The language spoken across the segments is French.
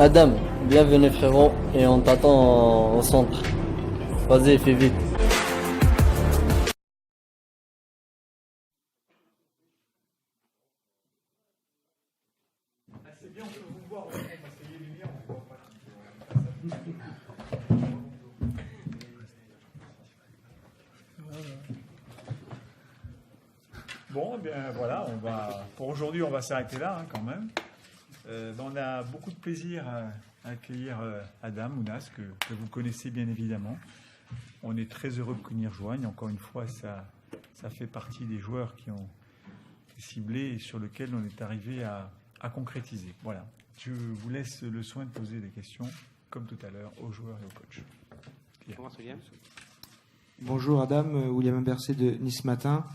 Adam, bienvenue frérot, et on t'attend au centre. Vas-y, fais vite. Bon, eh bien voilà, pour aujourd'hui, on va s'arrêter là quand même. On a beaucoup de plaisir à accueillir Adam Ounas, que vous connaissez bien évidemment. On est très heureux qu'il y rejoigne. Encore une fois, ça fait partie des joueurs qui ont été ciblés et sur lesquels on est arrivé à concrétiser. Voilà. Je vous laisse le soin de poser des questions, comme tout à l'heure, aux joueurs et aux coachs. Bonjour Adam, William Bercé de Nice Matin.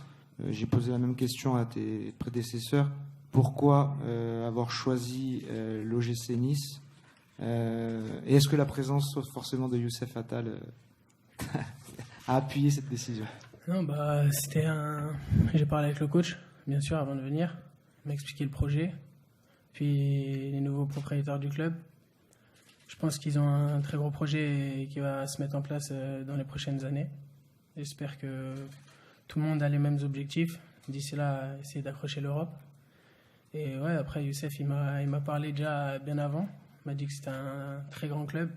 J'ai posé la même question à tes prédécesseurs. Pourquoi avoir choisi l'OGC Nice et est-ce que la présence forcément de Youssef Attal a appuyé cette décision? Non, j'ai parlé avec le coach, bien sûr, avant de venir. Il m'a expliqué le projet, puis les nouveaux propriétaires du club. Je pense qu'ils ont un très gros projet qui va se mettre en place dans les prochaines années. J'espère que tout le monde a les mêmes objectifs. D'ici là, essayer d'accrocher l'Europe. Et ouais, après, Youssef, il m'a parlé déjà bien avant. Il m'a dit que c'était un très grand club.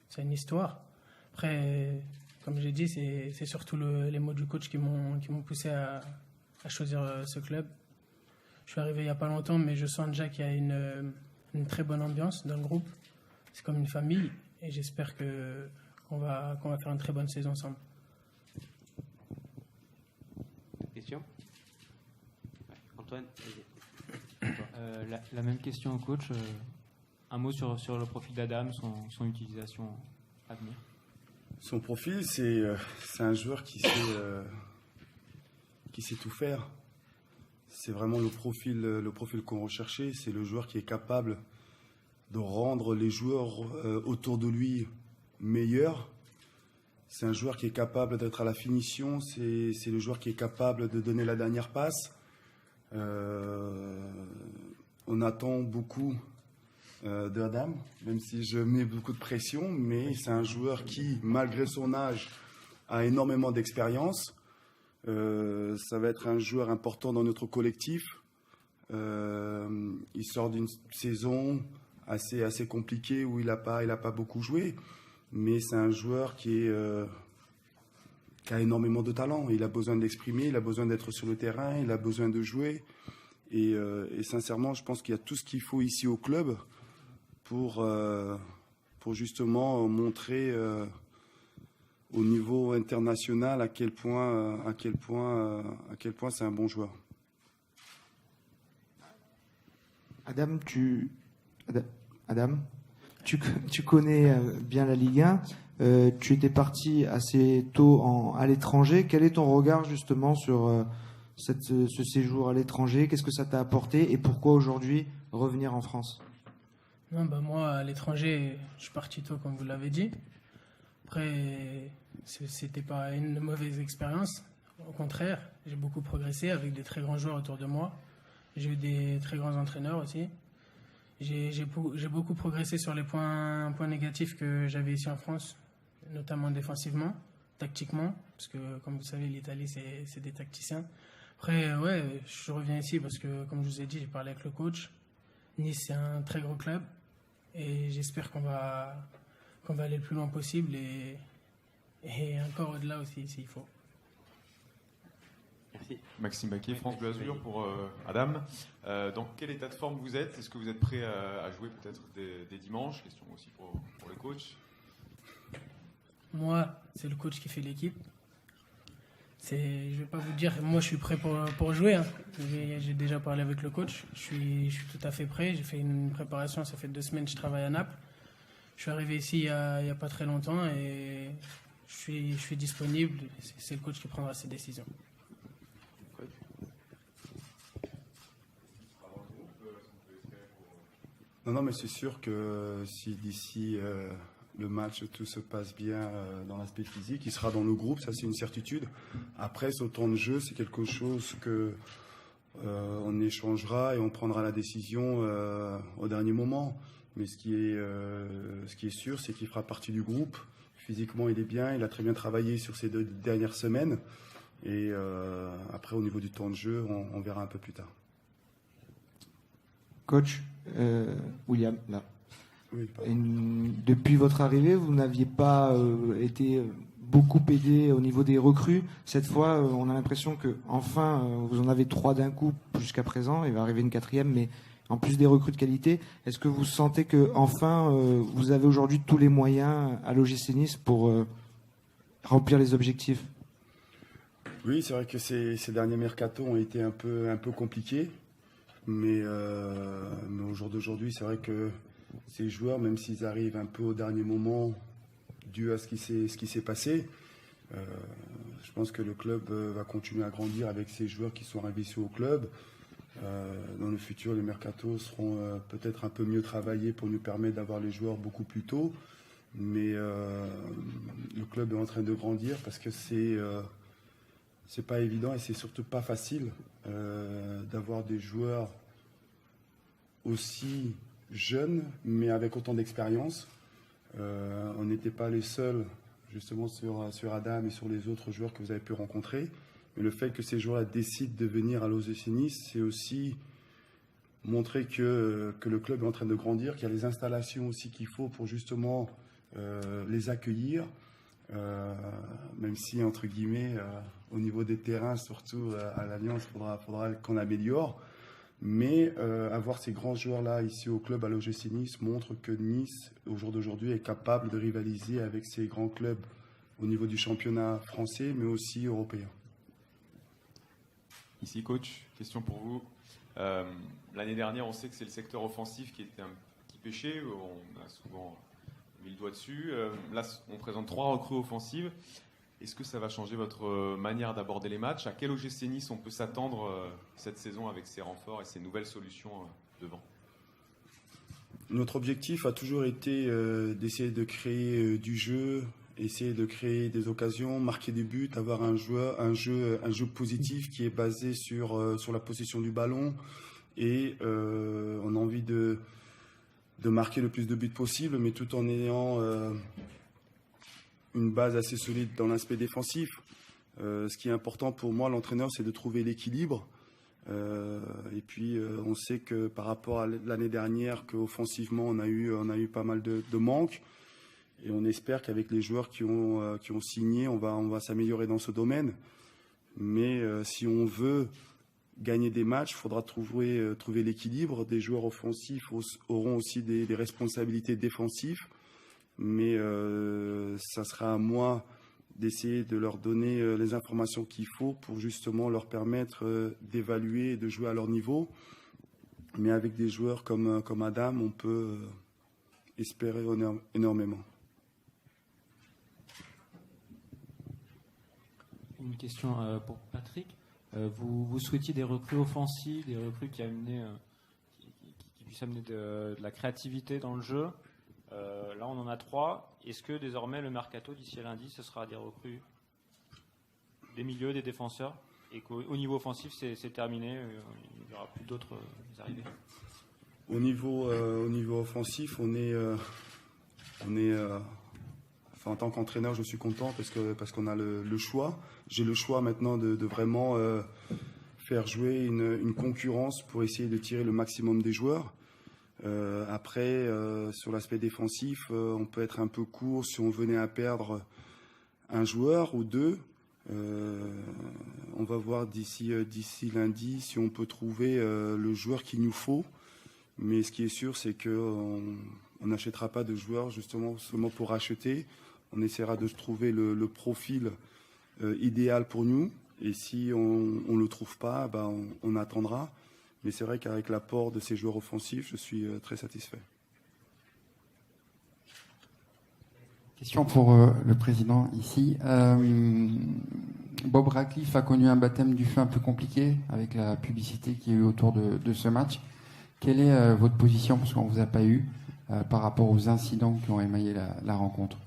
C'est une histoire. Après, comme j'ai dit, c'est surtout les mots du coach qui m'ont poussé à choisir ce club. Je suis arrivé il n'y a pas longtemps, mais je sens déjà qu'il y a une très bonne ambiance dans le groupe. C'est comme une famille. Et j'espère qu'on va faire une très bonne saison ensemble. Question ? Antoine, la même question au coach. Un mot sur le profil d'Adam, son utilisation à venir. Son profil, c'est un joueur qui sait tout faire. C'est vraiment le profil qu'on recherchait. C'est le joueur qui est capable de rendre les joueurs autour de lui meilleurs. C'est un joueur qui est capable d'être à la finition. C'est le joueur qui est capable de donner la dernière passe. On attend beaucoup d'Adam, même si je mets beaucoup de pression, mais c'est un joueur qui, malgré son âge, a énormément d'expérience. Ça va être un joueur important dans notre collectif. Il sort d'une saison assez compliquée où il n'a pas beaucoup joué, mais c'est un joueur qui a énormément de talent. Il a besoin de l'exprimer, il a besoin d'être sur le terrain, il a besoin de jouer. Et sincèrement, je pense qu'il y a tout ce qu'il faut ici au club pour justement montrer au niveau international à quel point c'est un bon joueur. Adam, tu connais bien la Ligue 1. Tu étais parti assez tôt à l'étranger. Quel est ton regard justement sur ce séjour à l'étranger? Qu'est-ce que ça t'a apporté et pourquoi aujourd'hui revenir en France? Non, moi, à l'étranger, je suis parti tôt, comme vous l'avez dit. Après, c'était pas une mauvaise expérience. Au contraire, j'ai beaucoup progressé avec des très grands joueurs autour de moi. J'ai eu des très grands entraîneurs aussi. J'ai beaucoup progressé sur les points négatifs que j'avais ici en France, notamment défensivement, tactiquement, parce que, comme vous savez, l'Italie, c'est des tacticiens. Après, ouais, je reviens ici parce que, comme je vous ai dit, j'ai parlé avec le coach. Nice, c'est un très gros club et j'espère qu'on va aller le plus loin possible et encore au-delà aussi, s'il faut. merci. Maxime Baquet, France Bleu Azur pour Adam. Dans quel état de forme vous êtes? Est-ce que vous êtes prêt à jouer peut-être des dimanches? Question aussi pour le coach. Moi, c'est le coach qui fait l'équipe. Je vais pas vous dire, moi je suis prêt pour jouer. Hein. J'ai déjà parlé avec le coach. Je suis tout à fait prêt. J'ai fait une préparation, ça fait 2 semaines que je travaille à Naples. Je suis arrivé ici il y a pas très longtemps et je suis disponible. C'est le coach qui prendra ses décisions. Non, mais c'est sûr que si d'ici le match, tout se passe bien dans l'aspect physique, il sera dans le groupe, ça c'est une certitude. Après, ce temps de jeu, c'est quelque chose que on échangera et on prendra la décision au dernier moment. Mais ce qui est sûr, c'est qu'il fera partie du groupe. Physiquement, il est bien. Il a très bien travaillé sur ces 2 dernières semaines. Et après, au niveau du temps de jeu, on verra un peu plus tard. Coach, William, là. Oui, Depuis votre arrivée, vous n'aviez pas été beaucoup aidé au niveau des recrues. Cette fois, on a l'impression que enfin, vous en avez 3 d'un coup jusqu'à présent. Il va arriver une 4e, mais en plus des recrues de qualité. Est-ce que vous sentez que enfin, vous avez aujourd'hui tous les moyens à l'OGC Nice pour remplir les objectifs? Oui, c'est vrai que ces derniers mercatos ont été un peu compliqués. Mais au jour d'aujourd'hui, c'est vrai que ces joueurs, même s'ils arrivent un peu au dernier moment, dû à ce qui s'est passé, je pense que le club va continuer à grandir avec ces joueurs qui sont investis au club. Dans le futur, les mercatos seront peut-être un peu mieux travaillés pour nous permettre d'avoir les joueurs beaucoup plus tôt. Mais le club est en train de grandir parce que c'est pas évident et c'est surtout pas facile d'avoir des joueurs aussi jeunes mais avec autant d'expérience. On n'était pas les seuls justement sur Adam et sur les autres joueurs que vous avez pu rencontrer. Mais le fait que ces joueurs-là décident de venir à l'OGC Nice, c'est aussi montrer que le club est en train de grandir, qu'il y a les installations aussi qu'il faut pour justement les accueillir. Même si, entre guillemets, au niveau des terrains, surtout à l'Alliance, il faudra qu'on améliore. Mais avoir ces grands joueurs-là ici au club à l'OGC Nice montre que Nice, au jour d'aujourd'hui, est capable de rivaliser avec ces grands clubs au niveau du championnat français, mais aussi européen. Ici, coach, question pour vous. L'année dernière, on sait que c'est le secteur offensif qui pêchait. On a souvent mis le doigt dessus. Là, on présente 3 recrues offensives. Est-ce que ça va changer votre manière d'aborder les matchs? À quel OGC Nice on peut s'attendre cette saison avec ces renforts et ces nouvelles solutions devant? Notre objectif a toujours été d'essayer de créer du jeu, essayer de créer des occasions, marquer des buts, avoir un jeu positif qui est basé sur la possession du ballon. Et on a envie de marquer le plus de buts possible, mais tout en ayant une base assez solide dans l'aspect défensif. Ce qui est important pour moi, l'entraîneur, c'est de trouver l'équilibre. Et puis, on sait que par rapport à l'année dernière, qu'offensivement, on a eu pas mal de manques. Et on espère qu'avec les joueurs qui ont signé, on va s'améliorer dans ce domaine. Mais si on veut gagner des matchs, il faudra trouver l'équilibre. Des joueurs offensifs auront aussi des responsabilités défensives. Mais ça sera à moi d'essayer de leur donner les informations qu'il faut pour justement leur permettre d'évaluer et de jouer à leur niveau. Mais avec des joueurs comme Adam, on peut espérer énormément. Une question pour Patrick. Vous souhaitiez des recrues offensives, des recrues qui puissent amener de la créativité dans le jeu. Là, on en a 3. Est-ce que désormais, le mercato, d'ici à lundi, ce sera des recrues, des milieux, des défenseurs, et qu'au niveau offensif, c'est terminé, il n'y aura plus d'autres arrivées? Au niveau offensif, en tant qu'entraîneur, je suis content parce qu'on a le choix. J'ai le choix maintenant de vraiment faire jouer une concurrence pour essayer de tirer le maximum des joueurs. Après, sur l'aspect défensif, on peut être un peu court si on venait à perdre un joueur ou 2. On va voir d'ici lundi si on peut trouver le joueur qu'il nous faut. Mais ce qui est sûr, c'est qu'on n'achètera pas de joueurs justement seulement pour acheter. On essaiera de trouver le profil idéal pour nous. Et si on ne le trouve pas, on attendra. Mais c'est vrai qu'avec l'apport de ces joueurs offensifs, je suis très satisfait. Question pour le président ici. Bob Radcliffe a connu un baptême du feu un peu compliqué avec la publicité qu'il y a eu autour de ce match. Quelle est votre position, parce qu'on ne vous a pas eu, par rapport aux incidents qui ont émaillé la rencontre?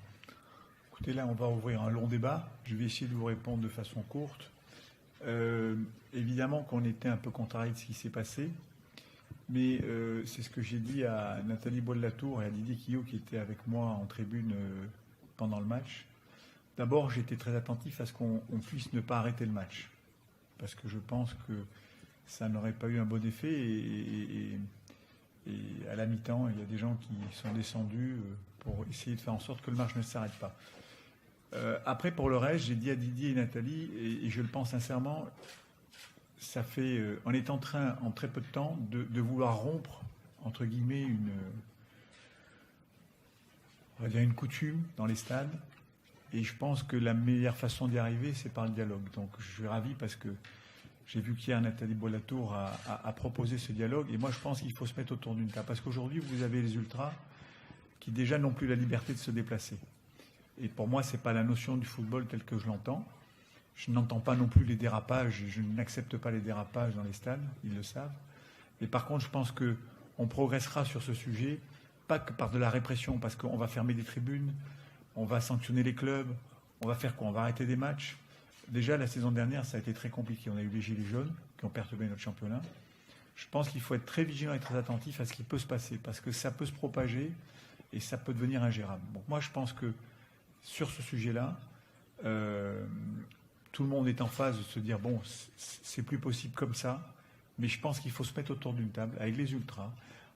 Écoutez, là, on va ouvrir un long débat. Je vais essayer de vous répondre de façon courte. Évidemment qu'on était un peu contrarié de ce qui s'est passé, Mais c'est ce que j'ai dit à Nathalie Bois-de-la-Tour et à Didier Quillot qui étaient avec moi en tribune pendant le match. D'abord, j'étais très attentif à ce qu'on puisse ne pas arrêter le match. Parce que je pense que ça n'aurait pas eu un bon effet. Et à la mi-temps, il y a des gens qui sont descendus pour essayer de faire en sorte que le match ne s'arrête pas. Après, pour le reste, j'ai dit à Didier et Nathalie, et je le pense sincèrement, ça fait, on est en train, en très peu de temps, de vouloir rompre, entre guillemets, on va dire une coutume dans les stades. Et je pense que la meilleure façon d'y arriver, c'est par le dialogue. Donc je suis ravi parce que j'ai vu qu'hier Nathalie Bois-de-la-Tour a proposé ce dialogue. Et moi, je pense qu'il faut se mettre autour d'une table. Parce qu'aujourd'hui, vous avez les ultras qui déjà n'ont plus la liberté de se déplacer. Et pour moi, ce n'est pas la notion du football telle que je l'entends. Je n'entends pas non plus les dérapages. Je n'accepte pas les dérapages dans les stades. Ils le savent. Mais par contre, je pense qu'on progressera sur ce sujet, pas que par de la répression, parce qu'on va fermer des tribunes, on va sanctionner les clubs, on va faire quoi? On va arrêter des matchs. Déjà, la saison dernière, ça a été très compliqué. On a eu les gilets jaunes qui ont perturbé notre championnat. Je pense qu'il faut être très vigilant et très attentif à ce qui peut se passer, parce que ça peut se propager et ça peut devenir ingérable. Donc moi, je pense que sur ce sujet-là, tout le monde est en phase de se dire, bon, c'est plus possible comme ça, mais je pense qu'il faut se mettre autour d'une table avec les ultras,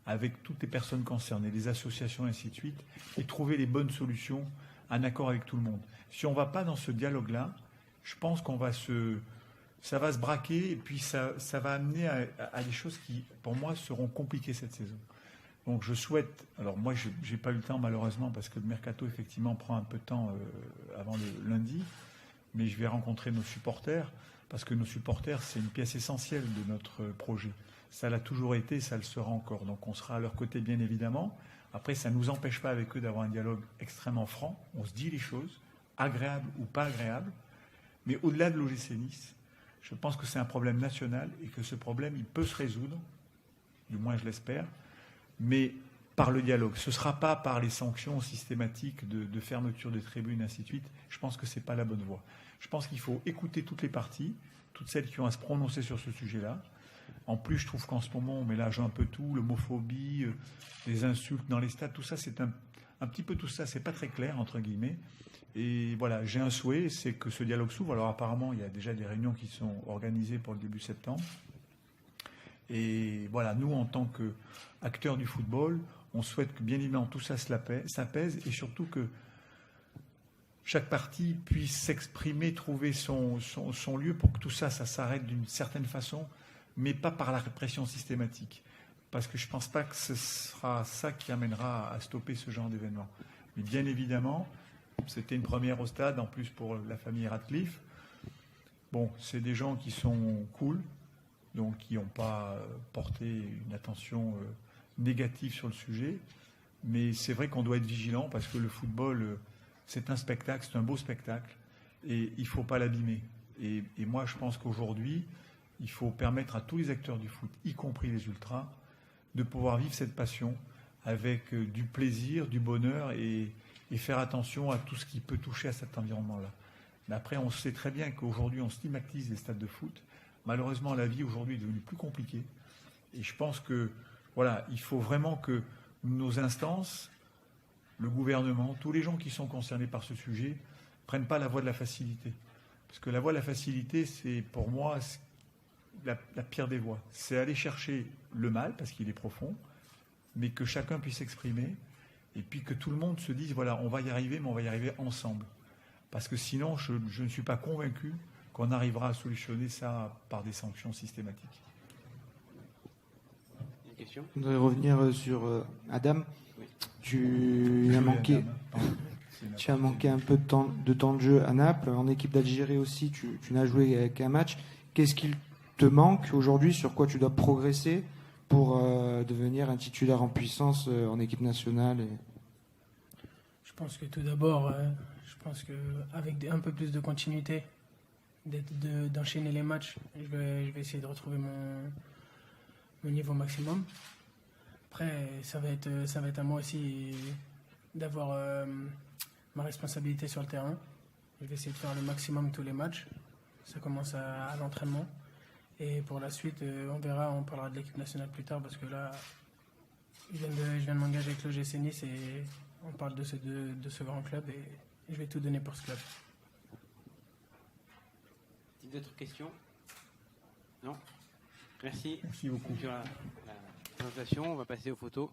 avec toutes les personnes concernées, les associations, et ainsi de suite, et trouver les bonnes solutions en accord avec tout le monde. Si on ne va pas dans ce dialogue-là, je pense ça va se braquer, et puis ça va amener à des choses qui, pour moi, seront compliquées cette saison. Donc je souhaite, alors moi je n'ai pas eu le temps malheureusement, parce que le mercato effectivement prend un peu de temps avant le lundi, mais je vais rencontrer nos supporters, parce que nos supporters, c'est une pièce essentielle de notre projet. Ça l'a toujours été, ça le sera encore. Donc on sera à leur côté, bien évidemment. Après, ça ne nous empêche pas avec eux d'avoir un dialogue extrêmement franc. On se dit les choses, agréables ou pas agréables. Mais au-delà de l'OGC Nice, je pense que c'est un problème national et que ce problème, il peut se résoudre, du moins je l'espère, mais par le dialogue. Ce ne sera pas par les sanctions systématiques de fermeture des tribunes, ainsi de suite. Je pense que ce n'est pas la bonne voie. Je pense qu'il faut écouter toutes les parties, toutes celles qui ont à se prononcer sur ce sujet-là. En plus, je trouve qu'en ce moment, on mélange un peu tout, l'homophobie, les insultes dans les stades, tout ça, c'est un petit peu tout ça, c'est pas très clair, entre guillemets. Et voilà, j'ai un souhait, c'est que ce dialogue s'ouvre. Alors apparemment, il y a déjà des réunions qui sont organisées pour le début septembre. Et voilà, nous, en tant qu'acteurs du football, on souhaite que, bien évidemment, tout ça s'apaise et surtout que chaque partie puisse s'exprimer, trouver son lieu pour que tout ça s'arrête d'une certaine façon, mais pas par la répression systématique. Parce que je ne pense pas que ce sera ça qui amènera à stopper ce genre d'événement. Mais bien évidemment, c'était une première au stade, en plus pour la famille Ratcliffe. Bon, c'est des gens qui sont cool, donc qui n'ont pas porté une attention négative sur le sujet. Mais c'est vrai qu'on doit être vigilant parce que le football, c'est un spectacle, c'est un beau spectacle, et il ne faut pas l'abîmer. Et moi, je pense qu'aujourd'hui, il faut permettre à tous les acteurs du foot, y compris les ultras, de pouvoir vivre cette passion avec du plaisir, du bonheur et faire attention à tout ce qui peut toucher à cet environnement-là. Mais après, on sait très bien qu'aujourd'hui, on stigmatise les stades de foot. Malheureusement, la vie aujourd'hui est devenue plus compliquée. Et je pense que, voilà, il faut vraiment que nos instances, le gouvernement, tous les gens qui sont concernés par ce sujet, ne prennent pas la voie de la facilité. Parce que la voie de la facilité, c'est pour moi la pire des voies. C'est aller chercher le mal, parce qu'il est profond, mais que chacun puisse s'exprimer, et puis que tout le monde se dise, voilà, on va y arriver, mais on va y arriver ensemble. Parce que sinon, je ne suis pas convaincu qu'on arrivera à solutionner ça par des sanctions systématiques. Une question ? Je voudrais revenir sur Adam. Oui. Tu as manqué un peu de temps de jeu à Naples. En équipe d'Algérie aussi, tu n'as joué qu'un match. Qu'est-ce qu'il te manque aujourd'hui? Sur quoi tu dois progresser pour devenir un titulaire en puissance en équipe nationale Je pense que tout d'abord, qu'avec un peu plus de continuité, d'enchaîner les matchs, je vais essayer de retrouver mon niveau maximum. Après, ça va être à moi aussi d'avoir ma responsabilité sur le terrain. Je vais essayer de faire le maximum tous les matchs. Ça commence à l'entraînement. Et pour la suite, on verra, on parlera de l'équipe nationale plus tard parce que là, je viens de m'engager avec l'OGC Nice et on parle de ce grand club et je vais tout donner pour ce club. D'autres questions? Non? Merci. Merci beaucoup. Sur la présentation, on va passer aux photos.